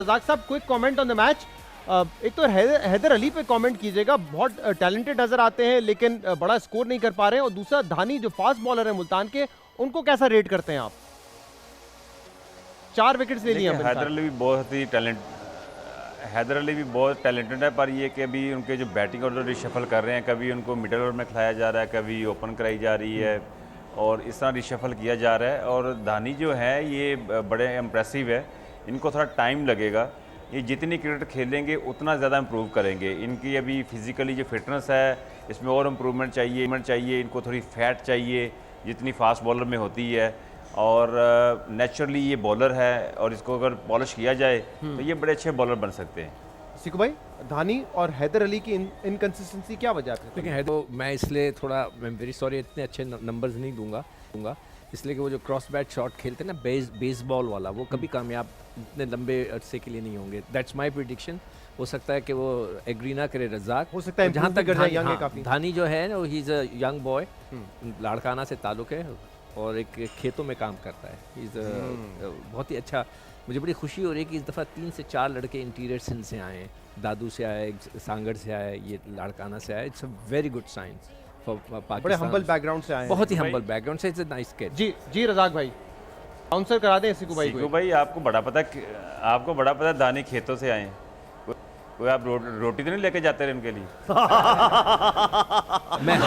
रज़ाक साहब, quick comment on the match. एक तो हैदर अली पे कमेंट कीजिएगा, बहुत टैलेंटेड नजर आते हैं लेकिन बड़ा स्कोर नहीं कर पा रहे हैं। और दूसरा धानी जो फास्ट बॉलर है मुल्तान के, उनको कैसा रेट करते हैं आप? 4 विकेट्स ले लिए हैदर अली भी बहुत टैलेंटेड है, पर ये कि अभी उनके जो बैटिंग ऑर्डर रिशफल कर रहे हैं, कभी उनको मिडल ऑर्डर में खिलाया जा रहा है, कभी ओपन कराई जा रही है और इस तरह रिशफल किया जा रहा है। और धानी जो है ये बड़े इम्प्रेसिव है, इनको थोड़ा टाइम लगेगा। ये जितनी क्रिकेट खेलेंगे उतना ज़्यादा इम्प्रूव करेंगे। इनकी अभी फिज़िकली जो फिटनेस है इसमें और इम्प्रूवमेंट चाहिए, इनको थोड़ी फैट चाहिए जितनी फास्ट बॉलर में होती है। और नेचुरली ये बॉलर है और इसको अगर पॉलिश किया जाए तो ये बड़े अच्छे बॉलर बन सकते हैं। सिकू भाई, धानी और हैदर अली की इनकंसिस्टेंसी क्या वजह है? लेकिन है तो मैं इसलिए थोड़ा वेरी सॉरी इतने अच्छे नंबर्स नहीं दूंगा इसलिए कि वो जो क्रॉस बैट शॉट खेलते हैं ना, बेसबॉल वाला, वो कभी कामयाब इतने लंबे अरसे के लिए नहीं होंगे। That's my prediction. हो सकता है कि वो एग्री ना करे रज़ाक, हो सकता है जहाँ तक काफी। धानी जो है वो he is a young boy, Larkana से ताल्लुक़ है और एक खेतों में काम करता है। इज़ बहुत ही अच्छा। मुझे बड़ी खुशी हो रही है कि इस दफ़ा 3 से 4 लड़के इंटीरियर सिंध से आए हैं। दादू से आए, सांगड़ से आए, ये लाड़काना से आए। It's a very good science. बड़े हम्बल बैकग्राउंड से आए हैं। बहुत ही हम्बल बैकग्राउंड से। It's a nice kid. जी रज़ाक भाई, आंसर करा दें सिकू भाई को। सिकू भाई, आपको बड़ा पता है धानी खेतों से आए हैं। कोई आप रोटी तो नहीं लेके जाते रहे उनके लिए? मैं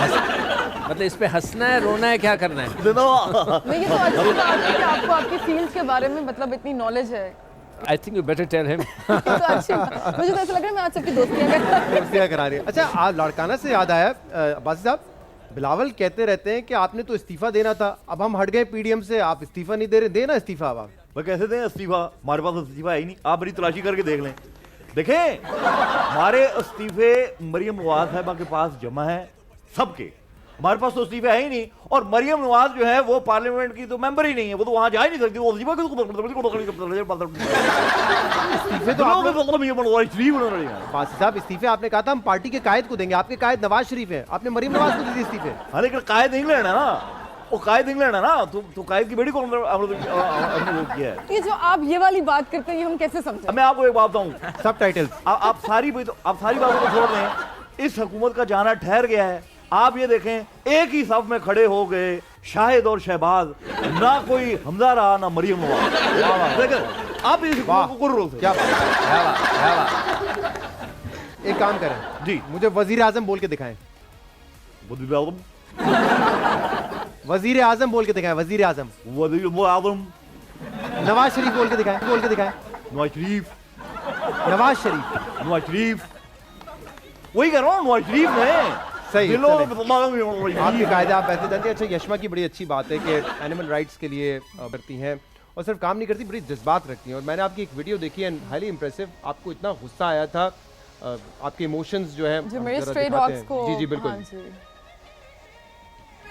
मतलब इस पे हंसना है, रोना है, क्या करना है? नहीं, ये तो अच्छी बात है कि आपको आपकी फील्ड के बारे में मतलब इतनी नॉलेज है। I think you better tell him. तो अच्छी मुझे तो ऐसा लग रहा है मैं आज सबकी दोस्तियां करा रही है। अच्छा, आज लाड़काना से याद आया, बासी साहब, बिलावल कहते रहते हैं कि आपने तो इस्तीफा देना था, अब हम हट गए पीडीएम से, आप इस्तीफा नहीं दे रहे। देना इस्तीफा अब आप। भाई कैसे दें इस्तीफा? हमारे पास इस्तीफा है ही नहीं। आप मेरी तलाशी करके देख लें, देखें हमारे इस्तीफे मरियम नवाज साहबा के पास जमा है सबके। हमारे पास तो इस्तीफे है ही नहीं। और मरियम नवाज जो है वो पार्लियामेंट की तो मेंबर ही नहीं है, वो तो वहां जा ही नहीं सकती। वो इस्तीफा बासी साहब, इस्तीफे आपने कहा था हम पार्टी के कायद को देंगे, आपके कायद नवाज शरीफ है, आपने मरियम नवाज को दे दिए इस्तीफे। हाँ, लेकिन कायद इंग्लैंड है ना, वो कायद इंग्लैंड है ना, तो कायद की बेटी को हमने किया है। ये जो आप ये वाली बात करते हैं, ये हम कैसे समझें? मैं आपको एक बात बताऊं, सबटाइटल्स आप सारी बातों को छोड़ दें। इस हुकूमत का जाना ठहर गया है। आप ये देखें, एक ही सफ में खड़े हो गए शाहिद और शहबाज, ना कोई हमजा रहा ना मरियम नवाज। देखें आप इस हुकूमत को रोक। क्या एक काम करें जी, मुझे वजीर आजम बोल के दिखाएं। वजीर आजम बोल के दिखाएं। वजीर आजम नवाज शरीफ बोल के दिखाएं। नवाज शरीफ वही कर रहा हूँ, नवाज शरीफ ने सही। आपके कायदे आप ऐसे जानते हैं। अच्छा, यशमा की बड़ी अच्छी बात है कि एनिमल राइट्स के लिए करती हैं और सिर्फ काम नहीं करती, बड़ी जज्बात रखती हैं। और मैंने आपकी एक वीडियो देखी है, हाईली इंप्रेसिव। आपको इतना गुस्सा आया था, आपके इमोशंस जो है जो मेरे स्ट्रे डॉग्स को। जी बिल्कुल।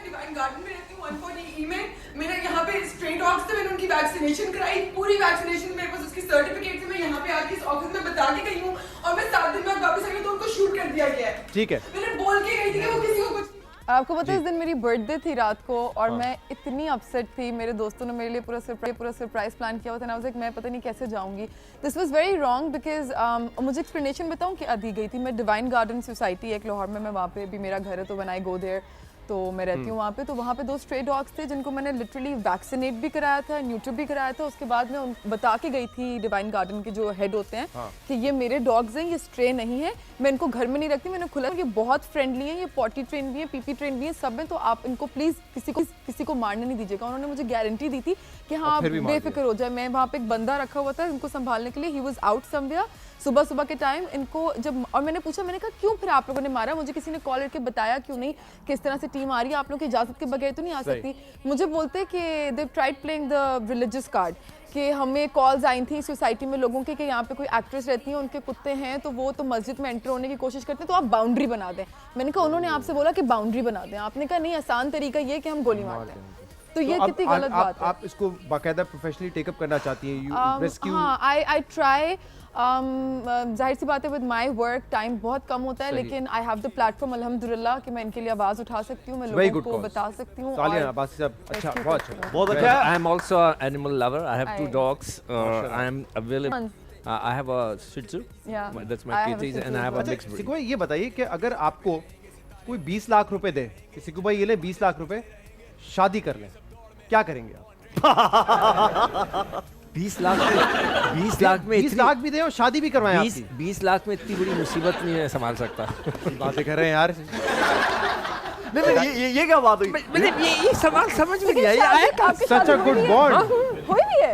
डिवाइन गार्डन में रहती हूँ 140E में। मेरा यहाँ पे स्ट्रे डॉग्स थे, मैंने उनकी वैक्सीनेशन कराई, पूरी वैक्सीनेशन मेरे पास उसकी सर्टिफिकेट से। मैं यहाँ पे आके इस ऑफिस में बता के गई हूँ और मैं 7 दिन बाद वापस आई हूँ तो उनको शूट कर दिया गया है। ठीक है, मैंने बोल के गई थी कि वो किसी को कुछ। आपको पता है इस दिन मेरी बर्थडे थी रात को और मैं इतनी अपसेट थी। मेरे दोस्तों ने मेरे लिए पूरा सरप्राइज प्लान किया हुआ था ना। मैं पता नहीं कैसे जाऊंगी। This was very wrong because मुझे एक्सप्लेनेशन बताऊं कि दी गई थी। मैं डिवाइन गार्डन सोसाइटी एक लाहौर में, मैं वहाँ पे भी मेरा घर है तो बनाई गो देयर, तो मैं रहती हूँ वहाँ पे। तो वहाँ पे 2 स्ट्रे डॉग्स थे जिनको मैंने लिटरली वैक्सीनेट भी कराया था, न्यूट्र भी कराया था। उसके बाद मैं बता के गई थी डिवाइन गार्डन के जो हेड होते हैं कि ये मेरे डॉग्स हैं, ये स्ट्रे नहीं है, मैं इनको घर में नहीं रखती। मैंने खुला ये बहुत फ्रेंडली है, ये पॉटी ट्रेन भी है, पीपी ट्रेन भी है, सब हैं, तो आप इनको प्लीज किसी को मारने नहीं दीजिएगा। उन्होंने मुझे गारंटी दी थी कि हाँ आप बेफिक्र हो जाए। मैं वहाँ पे एक बंदा रखा हुआ था इनको संभालने के लिए। ही वॉज आउट समवेयर सुबह के टाइम इनको जब, और मैंने पूछा, मैंने कहा क्यों फिर आप लोगों ने मारा? मुझे किसी ने कॉल करके बताया क्यों नहीं, किस तरह से टीम आ रही है, आप लोगों की इजाजत के बगैर तो नहीं आ सकती। मुझे बोलते कि they tried playing the religious card, कि हमें कॉल्स आई थी सोसाइटी में लोगों के कि यहाँ पे कोई एक्ट्रेस रहती है, उनके कुत्ते हैं तो वो तो मस्जिद में एंटर होने की कोशिश करते हैं, तो आप बाउंड्री बना दें। मैंने कहा उन्होंने आपसे बोला कि बाउंड्री बना दें, आपने कहा नहीं, आसान तरीका ये कि हम गोली मार दें। तो ये कितनी गलत बात है। आप इसको बाकायदा प्रोफेशनली टेकअप करना चाहती हैं? हाँ, आई ट्राई। जाहिर सी बात है विद माय वर्क टाइम बहुत कम होता है, लेकिन आई हैव द प्लेटफॉर्म अल्हम्दुलिल्लाह कि मैं इनके लिए आवाज उठा सकती हूँ, मैं लोगों को बता सकती हूँ। अच्छा, बहुत अच्छा। I am also an animal lover. I have 2 dogs. I am available. I have a Shih Tzu. Yeah. That's I my have a kitties, Shih and I Tzu have a as well. mixed breed. Siku भाई ये बताइए कि अगर आपको कोई 20 लाख रुपए दे कि सिकू भाई ये ले 20 लाख रुपए, शादी कर लें, क्या करेंगे आप? 20 लाख में 20 लाख में 20 लाख भी दे और शादी भी करवाएं 20 आपकी। 20 लाख में इतनी बड़ी मुसीबत नहीं मैं संभाल सकता। बातें कर रहे हैं यार। नहीं ये क्या बात हुई? मतलब ये सवाल समझ में नहीं लेकिन आया। शादी- आपकी Such a शादी good हुई है? bond। हुई भी है?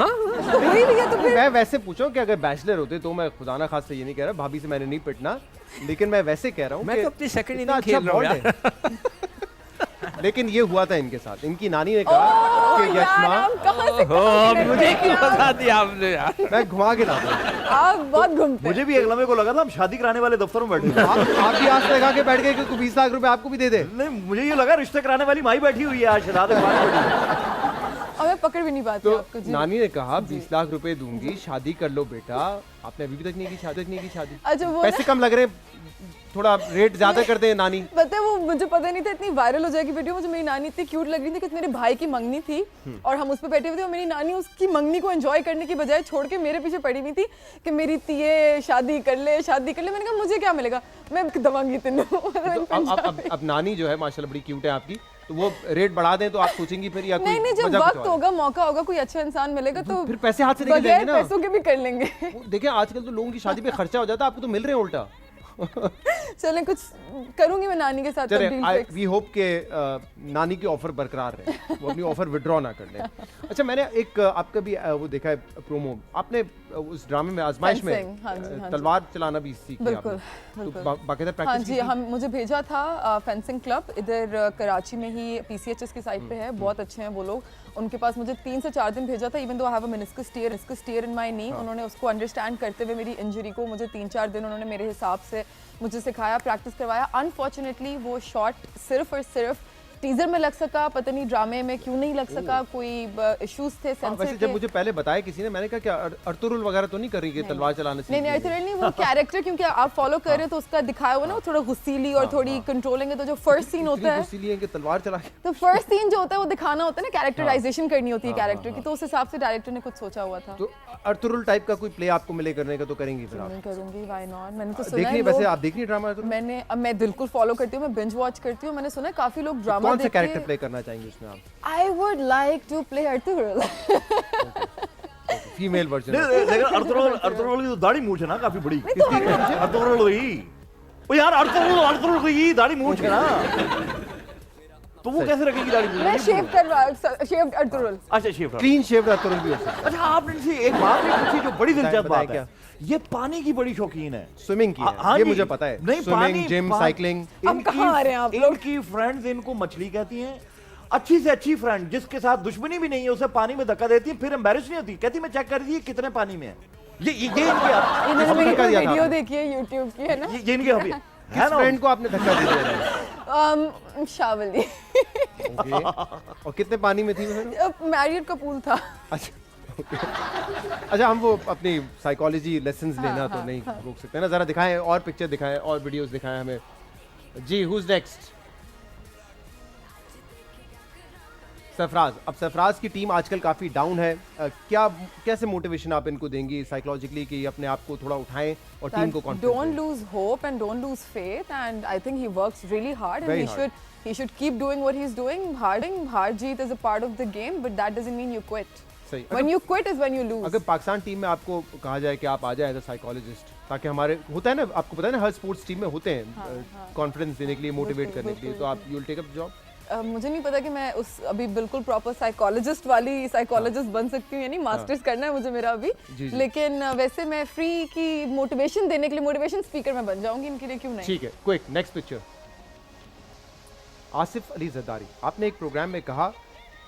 तो हुई भी है तो फिर मैं वैसे पूछूं कि अगर बैचलर होते तो मैं खुदा ना खास्ता ये नहीं कह रहा, भाभी से मैंने नहीं पिटना, लेकिन मैं वैसे कह रहा हूँ मैं कि तो अपनी सेकंड इतना इनिंग खेल रहा हूँ bond यार। है। लेकिन ये हुआ था इनके साथ, इनकी नानी ने कहा कि यार, यशमा, हम कहाँ से हो कहाँ से मुझे करते क्यों हैं? बता दिया आपने यार। मैं घुमा के लाता हूँ। आप बहुत घूमते हैं। मुझे भी एक लम्हे को लगा था हम शादी कराने वाले दफ्तर में बैठे हैं। आप भी आस लगा के बैठ गए कि 20 लाख रुपए आपको भी दे दे। नहीं मुझे ये लगा रिश्ते कराने वाली माई बैठी हुई है आज रात में। और मैं पकड़ भी नहीं पाती तो आपको जी। नानी ने कहा 20 लाख रुपए दूंगी, शादी कर लो बेटा। आपने अभी भी तक नहीं की शादी। अच्छा वो पैसे कम लग रहे, थोड़ा रेट ज्यादा कर दे नानी। पता है वो मुझे पता नहीं था इतनी वायरल हो जाएगी वीडियो। मुझे मेरी नानी इतनी क्यूट लग रही थी कि मेरे भाई की मंगनी थी और हम उस पर बैठे हुए थे और मेरी नानी उसकी मंगनी को एंजॉय करने की बजाय छोड़ के मेरे पीछे पड़ी हुई थी कि मेरी तिये शादी कर ले। मैंने कहा मुझे क्या मिलेगा, मैं दवांगी तेनू। अब नानी जो है माशाल्लाह बड़ी क्यूट है आपकी, तो वो रेट बढ़ा दें तो आप सोचेंगी फिर या कोई नहीं जब वजह कुछ वक्त और है? होगा, मौका होगा, कोई अच्छा इंसान मिलेगा तो फिर पैसे हाथ से निकल बगैर जाएंगे ना। पैसों के भी कर लेंगे। वो देखिए आजकल तो लोगों की शादी पे खर्चा हो जाता है, आपको तो मिल रहे हैं उल्टा। चलें कुछ करूंगी मैं नानी के साथ चले डील फिक्स। वी होप के नानी की ऑफर बरकरार रहे, वो अपनी ऑफर विड्रॉ ना कर ले। अच्छा मैंने एक आपका भी वो देखा है प्रोमो, आपने उस ड्रामे में आजमाइश में Fencing, हाँ जी, हाँ जी। तलवार चलाना भी सीखी बिल्कुल, आपने, तो बिल्कुल। बाकायदा हाँ प्रैक्टिस जी, हम मुझे भेजा था फेंसिंग क्लब इधर कराची में ही PCHS की साइड पे है, बहुत अच्छे हैं वो लोग। उनके पास मुझे 3 से 4 दिन भेजा था। Even though I have a meniscus tear in my knee, उन्होंने उसको अंडरस्टैंड करते हुए मेरी इंजरी को मुझे 3-4 दिन उन्होंने मेरे हिसाब से मुझे सिखाया, प्रैक्टिस करवाया। अनफॉर्चुनेटली वो शॉट सिर्फ और सिर्फ टीजर में लग सका, पता नहीं ड्रामे में क्यों नहीं लग सका, कोई इश्यूज थे वैसे सेंसर जब के। मुझे पहले बताया किसी ने, मैंने कहा क्या अर्तुरुल वगैरह तो नहीं कर रही कि तलवार चलाने से नहीं अर्थर नहीं, वो कैरेक्टर क्योंकि आप फॉलो कर रहे हो तो उसका दिखाया हुआ ना वो थोड़ा गुस्सीली और थोड़ी कंट्रोलिंग है। तो जो फर्स्ट सीन होता है, इसीलिए कि तलवार चला के तो फर्स्ट सीन जो होता है वो दिखाना होता है ना, कैरेक्टराइजेशन करनी होती है कैरेक्टर की, तो उस हिसाब से डायरेक्टर ने कुछ सोचा हुआ था। तो अर्तुरुल टाइप का कोई प्ले आपको मिले करने का तो करेंगी फिर आप? मैं करूंगी, व्हाई नॉट। मैंने तो सुना देखनी है वैसे लोग- आप देखनी ड्रामा अर्तुरुल? मैं बिल्कुल फॉलो करती हूँ, मैं बिंज वॉच करती हूँ। मैंने सुना है काफी लोग ड्रामा कौन सा देख कैरेक्टर के प्ले करना चाहेंगे उसमें आप? I would like to play Ertugrul. Female version. लेकिन अर्तुगरुल की तो दाढ़ी मूंछ है ना काफी बड़ी। अर्तुगरुल की ओ यार अर्तुगरुल की दाढ़ी मूंछ है ना, तो वो कैसे रखेगी दाढ़ी मैं मूंछ? शेव अर्तुगरुल। अच्छा शेफ क्लीन शेव अर्तुरुल भी हो सकता है। अच्छा आपने इनसे एक बात भी पूछी जो बड़ी दिलचस्प बताएं बात है, ये पानी की बड़ी शौकीन है। स्विमिंग की है, हाँ ये जी। मुझे पता है। नहीं स्विमिंग, जिम, साइकिलिंग। अब कहाँ आ रहे हैं आप लोग? इनकी फ्रेंड्स इनको मछली कहती हैं। अच्छी से अच्छी फ्रेंड जिसके साथ दुश्मनी भी नहीं है उसे पानी में धक्का देती है, फिर एम्बैरेस नहीं होती, कहती मैं चेक कर रही कितने पानी में है। ये इनके इन्होंने मेरी धक्का दिया था वीडियो आपने? देखी है यूट्यूब की, है ना? ये इनके हबी है किस ना। फ्रेंड को आपने धक्का दे दिया? शावली। ओके। और कितने पानी में थी वो फिर? मैरियट का पूल था। अच्छा ओके। अच्छा हम वो अपनी साइकोलॉजी लेसन्स लेना तो नहीं रोक सकते ना, जरा दिखाएं और पिक्चर दिखाएं और वीडियोस दिखाएं हमें जी। Whose next? सरफराज। अब सरफराज की टीम आजकल काफ़ी डाउन है, क्या कैसे मोटिवेशन आप इनको देंगी साइकोलॉजिकली कि अपने आप को थोड़ा उठाएं और टीम को Don't confidence lose hope and don't lose faith, and I think he works really hard and Very he hard. should keep doing what he's doing. Har jeet is a part of the game, but that doesn't mean you quit. सही। When you quit is when you lose. अगर Pakistan team में आपको कहा जाए कि आप आ जाए as a psychologist, ताकि हमारे होता है ना, आपको पता है ना हर स्पोर्ट्स टीम में होते हैं कॉन्फिडेंस देने के लिए, मोटिवेट करने के लिए, तो आप you will take up job? मुझे नहीं पता कि मैं उस अभी बिल्कुल प्रॉपर साइकोलॉजिस्ट वाली साइकोलॉजिस्ट बन सकती हूँ, यानी मास्टर्स करना है मुझे मेरा अभी। जी। लेकिन वैसे मैं फ्री की मोटिवेशन देने के लिए मोटिवेशन स्पीकर में बन जाऊंगी इनके लिए, क्यों नहीं? ठीक है, quick next picture. Asif Ali Zardari, आपने एक प्रोग्राम में कहा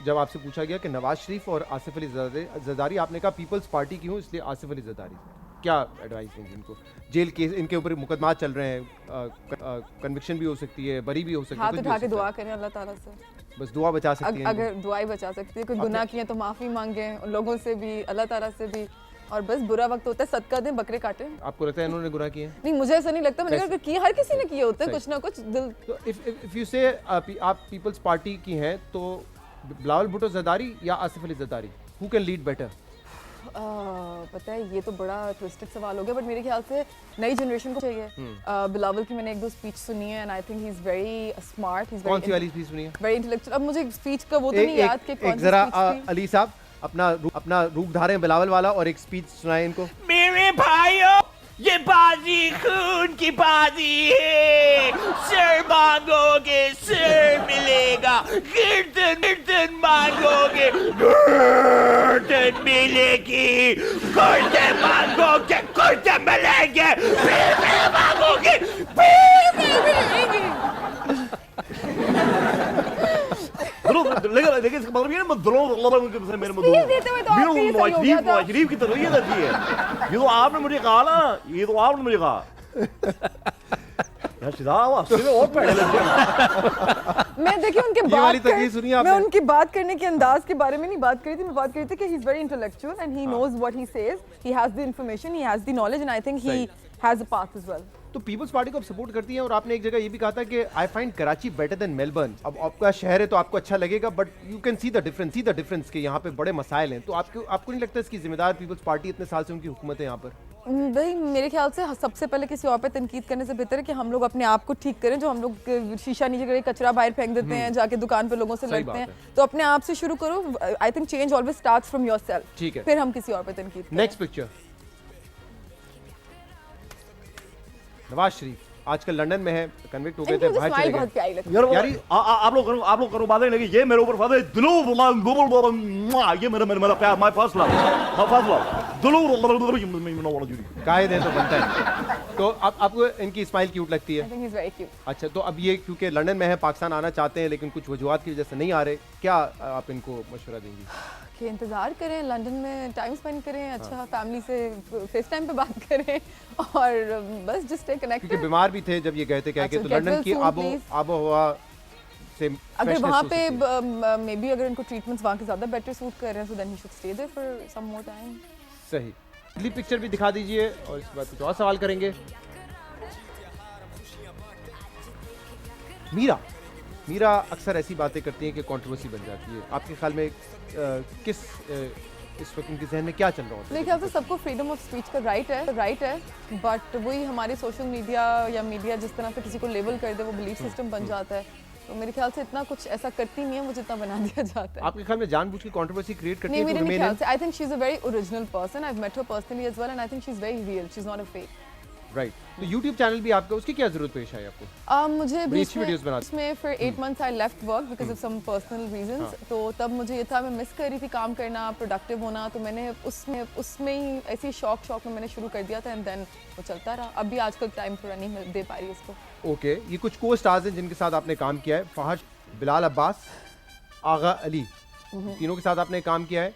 जब आपसे पूछा गया कि नवाज शरीफ और आसिफ अली जरदारी, आपने कहा पीपल्स पार्टी की हूँ इसलिए आसिफ अली जरदारी, क्या एडवाइस देंगे इनको? जेल केस इनके ऊपर मुकदमा चल रहे हैं, कन्विक्शन भी हो सकती है, बरी भी हो सकती है, हाथ कुछ भी उठा हो के सकता दुआ करें अल्लाह ताला से। है। बस दुआ बचा सकती है इनको। अगर दुआई बचा सकती है, कोई गुनाह किए तो माफ़ी मांगे उन लोगों से भी, अल्लाह ताला से भी, और बस बुरा वक्त होता है सदका दें, बकरे काटें। आपको लगता है इन्होंने गुनाह किए हैं? नहीं मुझे ऐसा नहीं लगता, मैंने कहा किए, हर किसी ने किए होते हैं सही। कुछ ना कुछ दिल। तो इफ यू से आप पीपल्स पार्टी की हैं तो बिलावल भुट्टो जरदारी या Asif Ali Zardari, who can lead better? पता है ये तो बड़ा ट्विस्टेड सवाल हो गया, बट मेरे ख्याल से नई जनरेशन को चाहिए। बिलावल की मैंने एक दो स्पीच सुनी है and I think he is very smart, he is कौन सी वाली स्पीच सुनी है? Very intellectual. अब मुझे स्पीच का वो तो नहीं याद कि कौन सी जरा स्पीच थी। अली साहब अपना रूप धारें बिलावल वाला और एक स्पीच सुनाएं इनको। मेरे भाइयों, ये बाजी खून की बाजी है। सर मांगोगे सर मिलेगा, गर्दन मांगोगे गर्दन मिलेगी, कुर्ते मांगोगे कुर्ते मिलेंगे, फिर मांगोगे फिर मिलेंगे। लेकिन इसका मतलब ये ना मेरे Please देते हुए तो आपके लिए सही हो गया था। शरीफ की तरबियत अच्छी है। ये तो आपने मुझे कहा ना, ये तो आपने मुझे कहा यार सिद्धार्थ वास्तव में और पढ़े लगते हैं। मैं देखिए उनके ये वाली बात तकरीर सुनी मैं आपने? उनकी बात करने के अंदाज के बारे में नहीं बात करी थी, मैं बात करी थी कि he is very intellectual and he knows what he says, he has the information, he has the knowledge and I think he has a path as well. तो पीपल्स पार्टी को आप सपोर्ट करती हैं और आपने एक जगह ये भी कहा था कि I find Karachi better than Melbourne. अब आपका शहर है तो आपको अच्छा लगेगा, but you can see the difference कि यहाँ पे बड़े मसाइल हैं। तो आपको नहीं लगता इसकी जिम्मेदार पीपल्स पार्टी इतने साल से उनकी हुकूमत है यहाँ पर? भाई मेरे ख्याल से सबसे पहले किसी और पे तनकीद करने से बेहतर है कि हम लोग अपने आप को ठीक करें। जो हम लोग शीशा नीचे करके कचरा बाहर फेंक देते हैं, जाके दुकान पे लोगों से सही लड़ते हैं, बात तो अपने आप से शुरू करो। I think change always starts from yourself. ठीक है। फिर हम किसी और पे तनकीद करें। नेक्स्ट पिक्चर, नवाज शरीफ आजकल लंदन में है, कन्विक्ट हो गए इनकी थे, मुझे बाहर स्माइल चले बहुत गए। प्यारी लगती है। यार यारी- आप लोग करो बातें लगी, ये मेरे ऊपर फादे दिलो ये मेरा प्यार, माय फर्स्ट लव, दिलो कायद है तो बनता है। तो आपको इनकी स्माइल क्यूट लगती आई है? Think he is very cute. अच्छा, तो अब ये क्योंकि लंदन में है, पाकिस्तान आना चाहते हैं लेकिन कुछ वजूहात की वजह से नहीं आ रहे, क्या आप इनको मशवरा देंगी? कि इंतज़ार करें, लंदन में टाइम स्पेंड करें, अच्छा फैमिली से फेस टाइम पे बात करें और बस जस्ट स्टे क्योंकि कनेक्टेड। बीमार भी थे जब ये गए थे कह के, अच्छा, तो get लंदन well की soon, आबो please. आबो हवा से अगर freshness वहाँ हो पे सकती है। मे बी अगर इनको ट्रीटमेंट्स वहाँ के ज़्यादा बेटर सूट कर रहे हैं, so then he should stay there for some more time. सही। अगली पिक्चर भी दिखा दीजिए और इसके बाद कुछ और सवाल करेंगे। मीरा अक्सर ऐसी बातें करती हैं कि कंट्रोवर्सी बन जाती है। आपके ख्याल में इस वक्त उनके जहन में क्या चल रहा होता मेरे है? ख्याल से सबको फ्रीडम ऑफ स्पीच का राइट है, बट वही हमारे सोशल मीडिया या मीडिया जिस तरह से किसी को लेबल कर दे वो बिलीफ सिस्टम बन जाता है। तो मेरे ख्याल से इतना कुछ ऐसा करती नहीं है, वो जितना बना दिया जाता है। आपके ख्याल में जानबूझ के कंट्रोवर्सी क्रिएट करती नहीं, है? मेरे नहीं ख्याल से। I think she is a very original person. I have met her personally as well and I think she is very real, she is not a fake. Right. तो YouTube चैनल भी आपका, उसकी क्या जरूरत पेश आई आपको? मुझे बड़ी अच्छी videos बनाती। इसमें फिर 8 months I left work because of some personal reasons. तो तब मुझे ये था, मैं मिस कर रही थी काम करना, प्रोडक्टिव होना, तो मैंने उसमें ही ऐसी शौक में मैंने शुरू कर दिया था एंड देन वो चलता रहा। अभी आजकल टाइम पूरा नहीं दे पा रही इसको। ओके, ये कुछ को स्टार्स हैं जिनके साथ आपने काम किया है, फहद, बिलाल अब्बास, आगा अली, तीनों के साथ आपने काम किया है।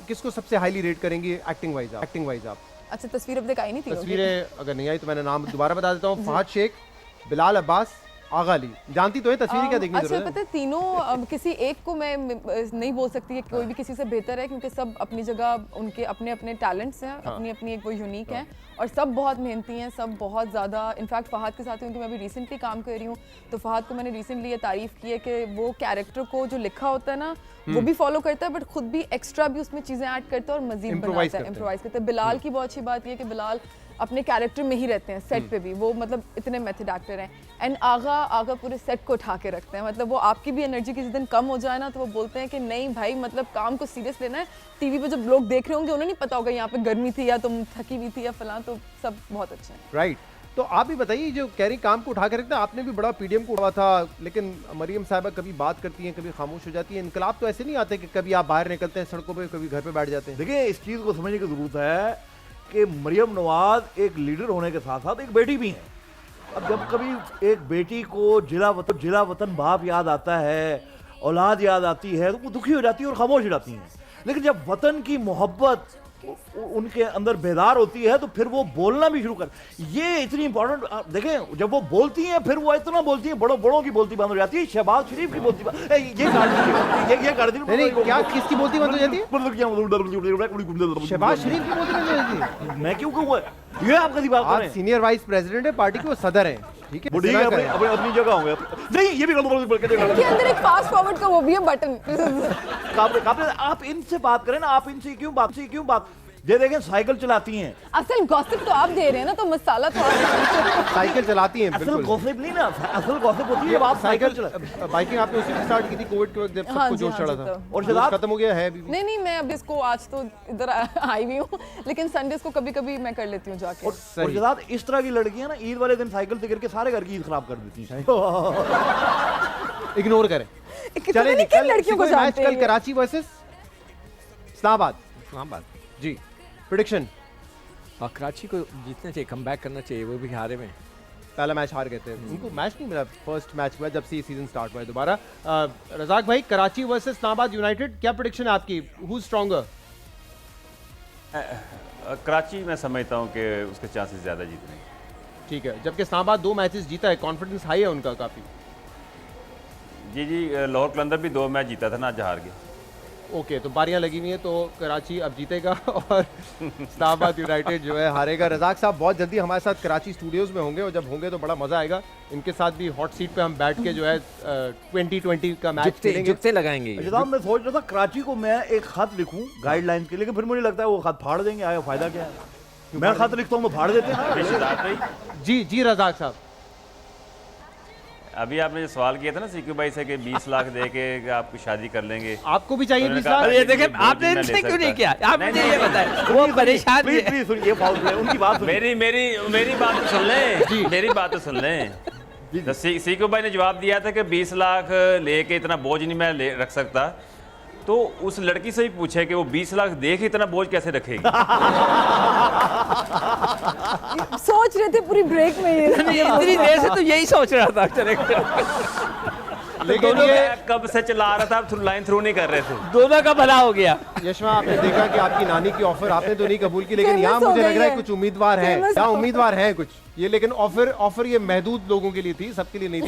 किसको सबसे हाईली रेट करेंगे एक्टिंग वाइज आप? अच्छा, तस्वीर अब दिखाई नहीं थी? तस्वीरें अगर नहीं आई तो मैंने नाम दोबारा बता देता हूँ। फहद शेख, बिलाल अब्बास, आगा अली। जानती तो है तस्वीरें, क्या देखनी अच्छा, जरूरत पता है? है तीनों किसी एक को मैं नहीं बोल सकती कि कोई भी किसी से बेहतर है, क्योंकि सब अपनी जगह उनके अपने अपने टैलेंट्स हैं, अपनी अपनी एक वो यूनिक है और सब बहुत मेहनती हैं, सब बहुत ज़्यादा। इनफैक्ट फहद के साथ क्योंकि मैं अभी रिसेंटली काम कर रही हूँ, तो फहद को मैंने रिसेंटली ये तारीफ़ की है कि वो कैरेक्टर को जो लिखा होता है ना वो भी फॉलो करता है, बट खुद भी एक्स्ट्रा भी उसमें चीज़ें ऐड करता है और मजीद Improvise बनाता है, करता है। इम्प्रोवाइज करता है। बिलाल की बहुत अच्छी बात ये है कि बिलाल अपने कैरेक्टर में ही रहते हैं, सेट पे भी वो मतलब इतने मेथड एक्टर हैं। एंड आगा पूरे सेट को उठा के रखते हैं, मतलब वो आपकी भी एनर्जी किसी दिन कम हो जाए ना तो वो बोलते हैं कि नहीं भाई, मतलब काम को सीरियस लेना है। टीवी पे जब लोग देख रहे होंगे उन्हें नहीं पता होगा यहाँ पे गर्मी थी या तुम थकी हुई थी या फलां, तो सब बहुत अच्छे हैं। राइट। तो आप भी बताइए, जो कह रही काम को उठा के रखते हैं, आपने भी बड़ा पीडीएम को उड़ा था, लेकिन मरियम साहिबा कभी बात करती हैं, कभी खामोश हो जाती है। इनकलाब तो ऐसे नहीं आते कि कभी आप बाहर निकलते हैं सड़कों पे, कभी घर पे बैठ जाते हैं। देखिए, इस चीज़ को समझने की ज़रूरत है कि मरियम नवाज एक लीडर होने के साथ साथ एक बेटी भी हैं। अब जब कभी एक बेटी को जिला वतन बाप याद आता है, औलाद याद आती है, तो वो दुखी हो जाती है और खामोश हो जाती हैं। लेकिन जब वतन की मोहब्बत उनके अंदर बेदार होती है तो फिर वो बोलना भी शुरू कर, ये इतनी इंपॉर्टेंट। देखें, जब वो बोलती हैं फिर वो इतना बोलती हैं, बड़ों की बोलती बंद हो जाती है। शहबाज शरीफ की बोलती ये कर दी नहीं, क्या किसकी बोलती बंद हो जाती है? शहबाज शरीफ की बोलती बंद हो जाती है? मैं क्यों कहूँ, ये आप कभी बात आप करें। सीनियर वाइस प्रेसिडेंट है पार्टी के, वो सदर हैं। ठीक है बुढ़ी इतना अपनी करें। अपनी अपनी जगह होंगे नहीं ये भी इनके अंदर एक फास्ट फॉरवर्ड का वो भी है बटन आप इनसे बात करें ना, आप इनसे क्यों बात ये देखें साइकिल चलाती हैं। असल गॉसिप तो आप दे रहे हैं ना, तो मसाला तो आप साइकिल चलाती हैं असल बिल्कुल। गॉसिप नहीं ना, असल गॉसिप होती है जब आप साइकिल चला। बाइकिंग आपने उसी स्टार्ट की थी कोविड के वक्त जब हाँ सबको जी, जोश हाँ चढ़ा जी, था तो। और जोश शराब खत्म हो गया है अभी भी? नहीं मैं अभी इसको आज तो इधर आई हुई हूँ, लेकिन संडेज को कभी कभी मैं कर लेती हूँ जाके। और शहजाद इस तरह की लड़कियां ना ईद वाले दिन साइकिल से गिर के सारे घर की ईद खराब कर देती हैं। इग्नोर करें। कितने नहीं किन लड़कियों को मैच जानते कल हैं ये? कराची वर्सेस इस्लामाबाद इस्लामाबाद जी प्रेडिक्शन। और कराची को जीतना चाहिए, कम बैक करना चाहिए, वो भी हारे में। पहला मैच हार गए थे, उनको मैच नहीं मिला फर्स्ट मैच में जब से सीजन स्टार्ट हुआ है दोबारा। रजाक भाई कराची वर्सेस इस्लामाबाद यूनाइटेड, क्या प्रेडिक्शन है आपकी, हु स्ट्रॉन्गर? कराची मैं समझता हूँ कि उसके चांसेस ज़्यादा जीतने के। ठीक है, जबकि इस्लामाबाद 2 मैचेस जीता है, कॉन्फिडेंस हाई है उनका काफी। जी लाहौर कलंदर भी 2 मैच जीता था ना, आज हार गए। ओके तो बारियां लगी हुई हैं, तो कराची अब जीतेगा और इस्लामाबाद यूनाइटेड जो है हारेगा। रजाक साहब बहुत जल्दी हमारे साथ कराची स्टूडियोज में होंगे और जब होंगे तो बड़ा मजा आएगा। इनके साथ भी हॉट सीट पे हम बैठ के जो है 2020 का मैच खेलेंगे। जुगते लगाएंगे ये। शहजाद मैं सोच रहा था कराची को मैं एक खत लिखूं गाइडलाइंस के, लेकिन फिर मुझे लगता है वो खत फाड़ देंगे, आया फायदा क्या है। मैं खत लिखता हूँ वो फाड़ देते हैं। रिश्तेदार भाई, जी जी रजाक साहब, अभी आपने जो सवाल किया था ना सीक्यू भाई से कि 20 लाख दे के आपकी शादी कर लेंगे, आपको भी चाहिए उन्होंने 20 कहा लाख? ये देखें, वो आपने जितना इनसे ले क्यों नहीं सकता किया? है। आप मुझे ये बताएं, वो परेशान प्लीज है। प्लीज सुनिए, फाउल है उनकी बात सुनिए। मेरी बात तो सुन लें, मेरी बात तो सुन लें। तो सीक्यू भाई ने जवाब दिया था कि 20 लाख लेके इतना बोझ नहीं मैं रख सकता, तो उस लड़की से ही पूछे कि वो 20 लाख दे के इतना बोझ कैसे रखेगी। सोच रहे थे पूरी ब्रेक में ये इतनी देर से तो यही सोच रहा था लेकिन दोनों ये मैं कब से चला रहा था, आप लाइन थ्रू नहीं कर रहे थे। दोनों का भला हो गया। यशमा आपने देखा कि आपकी नानी की ऑफर आपने तो नहीं कबूल की, लेकिन Famous यहाँ हो मुझे गई लग रहा है है। कुछ उम्मीदवार हैं, Famous यहाँ हो- उम्मीदवार हैं कुछ ये, लेकिन ऑफर ये महदूद लोगों के लिए थी, सबके लिए नहीं थी।